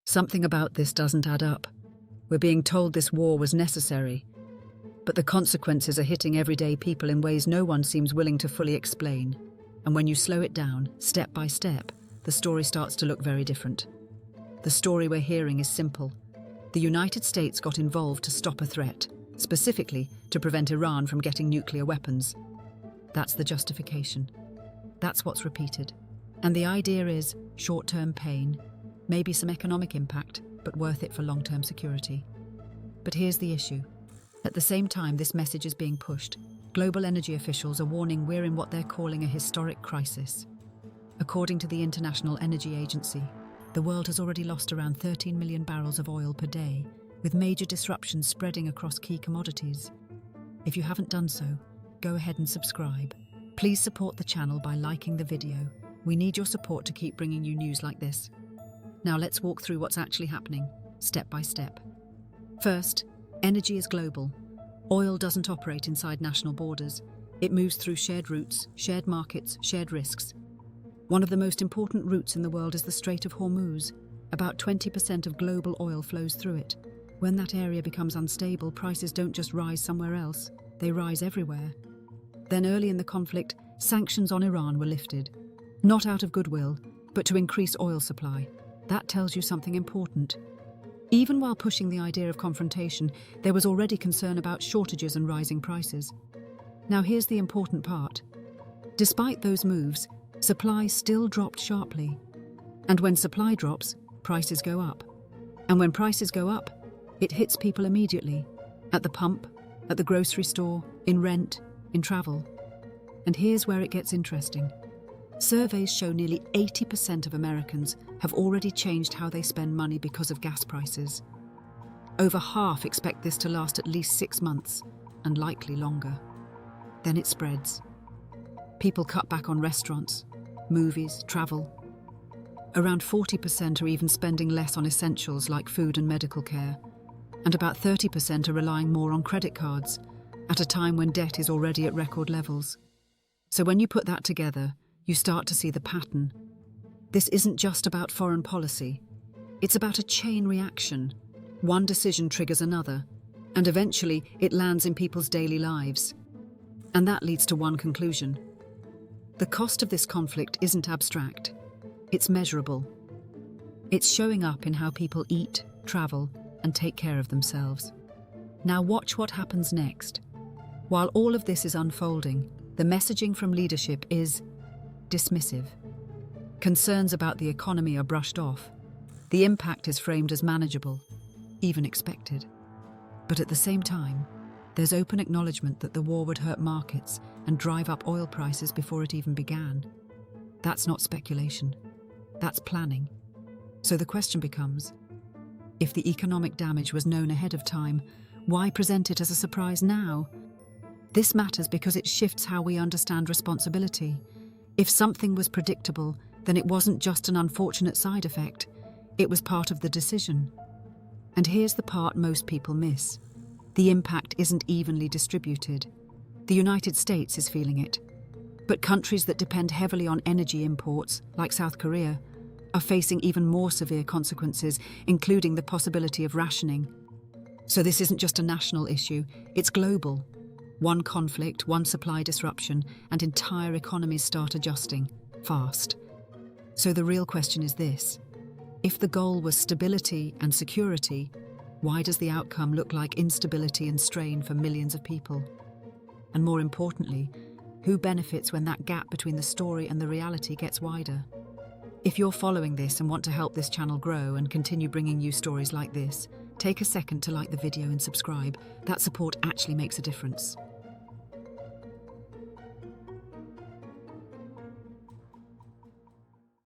Something about this doesn't add up. We're being told this war was necessary, but the consequences are hitting everyday people in ways no one seems willing to fully explain. And when you slow it down, step by step, the story starts to look very different. The story we're hearing is simple. The United States got involved to stop a threat, specifically to prevent Iran from getting nuclear weapons. That's the justification. That's what's repeated. And the idea is short-term pain, maybe some economic impact, but worth it for long-term security. But here's the issue. At the same time this message is being pushed, global energy officials are warning we're in what they're calling a historic crisis. According to the International Energy Agency, the world has already lost around 13 million barrels of oil per day, with major disruptions spreading across key commodities. If you haven't done so, go ahead and subscribe. Please support the channel by liking the video. We need your support to keep bringing you news like this. Now let's walk through what's actually happening, step by step. First, energy is global. Oil doesn't operate inside national borders. It moves through shared routes, shared markets, shared risks. One of the most important routes in the world is the Strait of Hormuz. About 20% of global oil flows through it. When that area becomes unstable, prices don't just rise somewhere else, they rise everywhere. Then early in the conflict, sanctions on Iran were lifted. Not out of goodwill, but to increase oil supply. That tells you something important. Even while pushing the idea of confrontation, there was already concern about shortages and rising prices. Now here's the important part. Despite those moves, supply still dropped sharply. And when supply drops, prices go up. And when prices go up, it hits people immediately. At the pump, at the grocery store, in rent, in travel. And here's where it gets interesting. Surveys show nearly 80% of Americans have already changed how they spend money because of gas prices. Over half expect this to last at least 6 months, and likely longer. Then it spreads. People cut back on restaurants, movies, travel. Around 40% are even spending less on essentials like food and medical care, and about 30% are relying more on credit cards, at a time when debt is already at record levels. So when you put that together, you start to see the pattern. This isn't just about foreign policy. It's about a chain reaction. One decision triggers another, and eventually it lands in people's daily lives. And that leads to one conclusion. The cost of this conflict isn't abstract. It's measurable. It's showing up in how people eat, travel, and take care of themselves. Now watch what happens next. While all of this is unfolding, the messaging from leadership is dismissive. Concerns about the economy are brushed off. The impact is framed as manageable, even expected. But at the same time, there's open acknowledgement that the war would hurt markets and drive up oil prices before it even began. That's not speculation. That's planning. So the question becomes, if the economic damage was known ahead of time, why present it as a surprise now? This matters because it shifts how we understand responsibility. If something was predictable, then it wasn't just an unfortunate side effect. It was part of the decision. And here's the part most people miss. The impact isn't evenly distributed. The United States is feeling it. But countries that depend heavily on energy imports, like South Korea, are facing even more severe consequences, including the possibility of rationing. So this isn't just a national issue, it's global. One conflict, one supply disruption, and entire economies start adjusting, fast. So the real question is this. If the goal was stability and security, why does the outcome look like instability and strain for millions of people? And more importantly, who benefits when that gap between the story and the reality gets wider? If you're following this and want to help this channel grow and continue bringing you stories like this, take a second to like the video and subscribe. That support actually makes a difference.